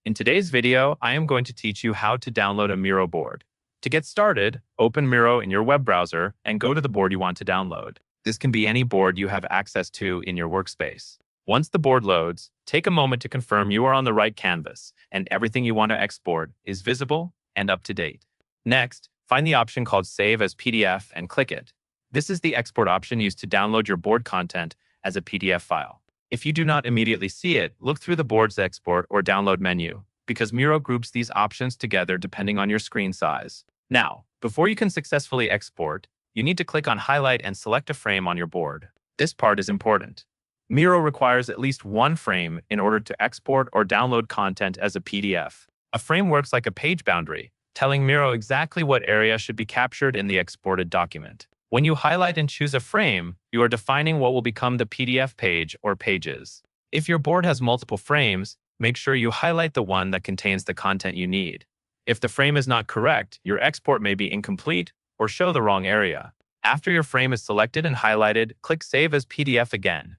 In today's video, I am going to teach you how to download a Miro board. To get started, open Miro in your web browser and go to the board you want to download. This can be any board you have access to in your workspace. Once the board loads, take a moment to confirm you are on the right canvas and everything you want to export is visible and up to date. Next, find the option called Save as PDF and click it. This is the export option used to download your board content as a PDF file. If you do not immediately see it, look through the board's export or download menu, because Miro groups these options together depending on your screen size. Now, before you can successfully export, you need to click on Highlight and select a frame on your board. This part is important. Miro requires at least one frame in order to export or download content as a PDF. A frame works like a page boundary, telling Miro exactly what area should be captured in the exported document. When you highlight and choose a frame, you are defining what will become the PDF page or pages. If your board has multiple frames, make sure you highlight the one that contains the content you need. If the frame is not correct, your export may be incomplete or show the wrong area. After your frame is selected and highlighted, click Save as PDF again.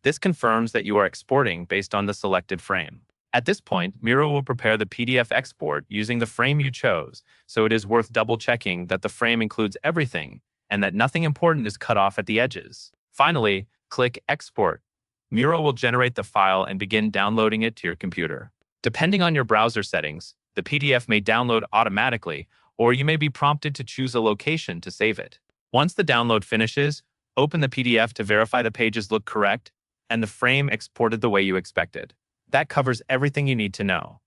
This confirms that you are exporting based on the selected frame. At this point, Miro will prepare the PDF export using the frame you chose, so it is worth double-checking that the frame includes everything and that nothing important is cut off at the edges. Finally, click Export. Miro will generate the file and begin downloading it to your computer. Depending on your browser settings, the PDF may download automatically, or you may be prompted to choose a location to save it. Once the download finishes, open the PDF to verify the pages look correct and the frame exported the way you expected. That covers everything you need to know.